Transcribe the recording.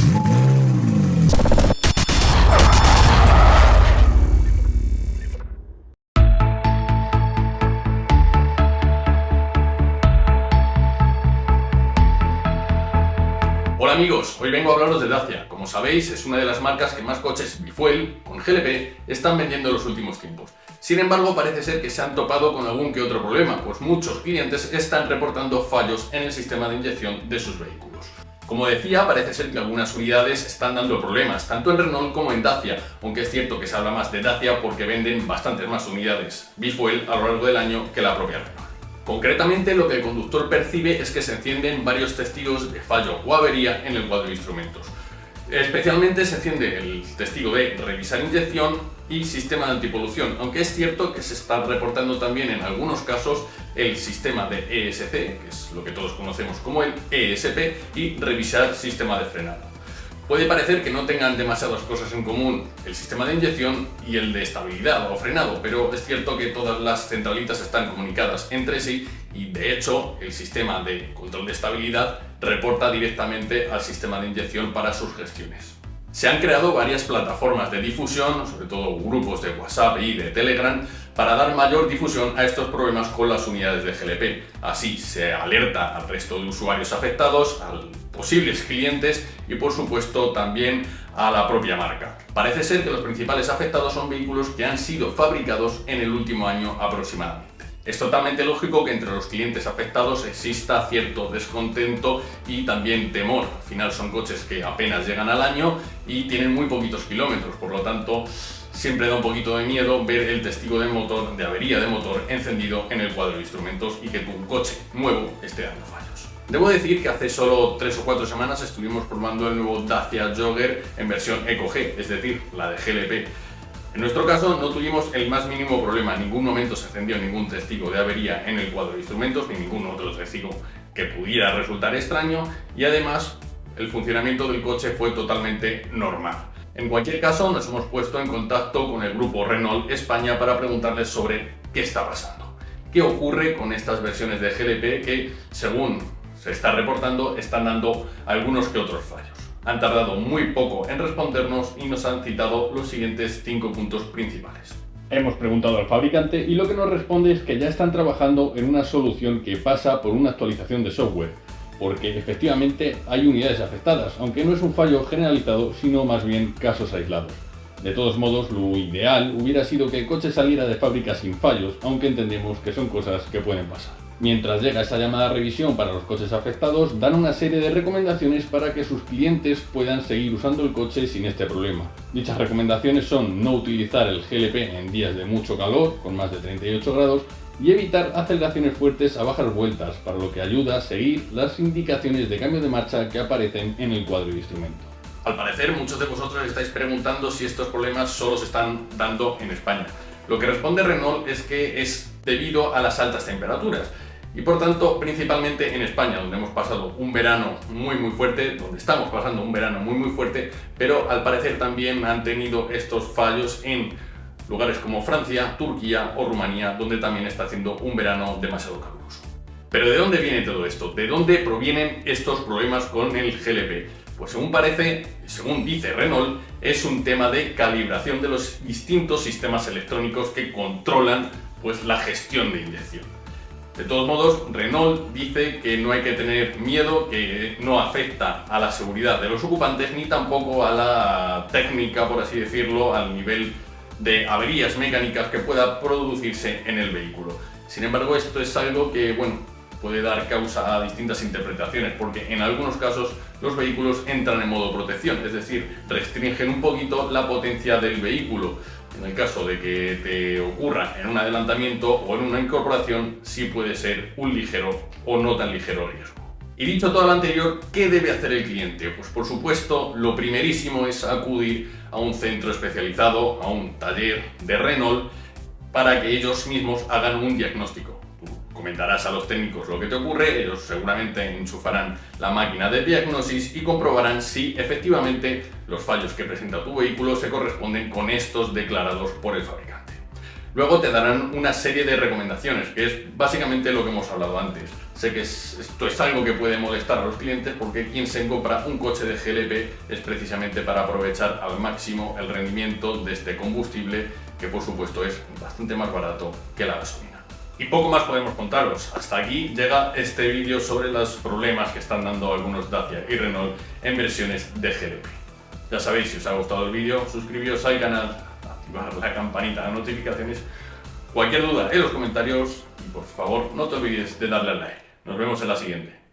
Hola amigos, hoy vengo a hablaros de Dacia. Como sabéis, es una de las marcas que más coches bifuel con GLP están vendiendo en los últimos tiempos. Sin embargo, parece ser que se han topado con algún que otro problema, pues muchos clientes están reportando fallos en el sistema de inyección de sus vehículos. Como decía, parece ser que algunas unidades están dando problemas, tanto en Renault como en Dacia, aunque es cierto que se habla más de Dacia porque venden bastantes más unidades bifuel a lo largo del año que la propia Renault. Concretamente, lo que el conductor percibe es que se encienden varios testigos de fallo o avería en el cuadro de instrumentos. Especialmente se enciende el testigo de revisar inyección y sistema de antipolución, aunque es cierto que se está reportando también en algunos casos el sistema de ESC, que es lo que todos conocemos como el ESP, y revisar sistema de frenado. Puede parecer que no tengan demasiadas cosas en común el sistema de inyección y el de estabilidad o frenado, pero es cierto que todas las centralitas están comunicadas entre sí y de hecho el sistema de control de estabilidad reporta directamente al sistema de inyección para sus gestiones. Se han creado varias plataformas de difusión, sobre todo grupos de WhatsApp y de Telegram, para dar mayor difusión a estos problemas con las unidades de GLP. Así se alerta al resto de usuarios afectados, a posibles clientes y por supuesto también a la propia marca. Parece ser que los principales afectados son vehículos que han sido fabricados en el último año aproximadamente. Es totalmente lógico que entre los clientes afectados exista cierto descontento y también temor. Al final son coches que apenas llegan al año y tienen muy poquitos kilómetros, por lo tanto siempre da un poquito de miedo ver el testigo de motor, de avería de motor, encendido en el cuadro de instrumentos y que tu coche nuevo esté dando fallos. Debo decir que hace solo 3 o 4 semanas estuvimos probando el nuevo Dacia Jogger en versión Eco G, es decir, la de GLP. En nuestro caso no tuvimos el más mínimo problema, en ningún momento se encendió ningún testigo de avería en el cuadro de instrumentos, ni ningún otro testigo que pudiera resultar extraño y además el funcionamiento del coche fue totalmente normal. En cualquier caso nos hemos puesto en contacto con el grupo Renault España para preguntarles sobre qué está pasando, qué ocurre con estas versiones de GLP que, según se está reportando, están dando algunos que otros fallos. Han tardado muy poco en respondernos y nos han citado los siguientes 5 puntos principales. Hemos preguntado al fabricante y lo que nos responde es que ya están trabajando en una solución que pasa por una actualización de software, porque efectivamente hay unidades afectadas, aunque no es un fallo generalizado, sino más bien casos aislados. De todos modos, lo ideal hubiera sido que el coche saliera de fábrica sin fallos, aunque entendemos que son cosas que pueden pasar. Mientras llega esa llamada revisión para los coches afectados, dan una serie de recomendaciones para que sus clientes puedan seguir usando el coche sin este problema. Dichas recomendaciones son no utilizar el GLP en días de mucho calor, con más de 38 grados, y evitar aceleraciones fuertes a bajas vueltas, para lo que ayuda a seguir las indicaciones de cambio de marcha que aparecen en el cuadro de instrumento. Al parecer, muchos de vosotros estáis preguntando si estos problemas solo se están dando en España. Lo que responde Renault es que es debido a las altas temperaturas y por tanto principalmente en España, donde hemos pasado un verano muy fuerte, donde estamos pasando un verano muy fuerte, pero al parecer también han tenido estos fallos en lugares como Francia, Turquía o Rumanía, donde también está haciendo un verano demasiado caluroso. Pero ¿de dónde viene todo esto? ¿De dónde provienen estos problemas con el GLP? Pues según parece, según dice Renault, es un tema de calibración de los distintos sistemas electrónicos que controlan la gestión de inyección. De todos modos, Renault dice que no hay que tener miedo, que no afecta a la seguridad de los ocupantes ni tampoco a la técnica, por así decirlo, al nivel de averías mecánicas que pueda producirse en el vehículo. Sin embargo, esto es algo que, puede dar causa a distintas interpretaciones, porque en algunos casos los vehículos entran en modo protección, es decir, restringen un poquito la potencia del vehículo. En el caso de que te ocurra en un adelantamiento o en una incorporación, sí puede ser un ligero o no tan ligero riesgo. Y dicho todo lo anterior, ¿qué debe hacer el cliente? Pues por supuesto, lo primerísimo es acudir a un centro especializado, a un taller de Renault, para que ellos mismos hagan un diagnóstico. Comentarás a los técnicos lo que te ocurre, ellos seguramente enchufarán la máquina de diagnosis y comprobarán si efectivamente los fallos que presenta tu vehículo se corresponden con estos declarados por el fabricante. Luego te darán una serie de recomendaciones, que es básicamente lo que hemos hablado antes. Sé que esto es algo que puede molestar a los clientes porque quien se compra un coche de GLP es precisamente para aprovechar al máximo el rendimiento de este combustible, que por supuesto es bastante más barato que la gasolina. Y poco más podemos contaros. Hasta aquí llega este vídeo sobre los problemas que están dando algunos Dacia y Renault en versiones de GLP. Ya sabéis, si os ha gustado el vídeo, suscribiros al canal, activar la campanita de notificaciones. Cualquier duda en los comentarios y por favor no te olvides de darle al like. Nos vemos en la siguiente.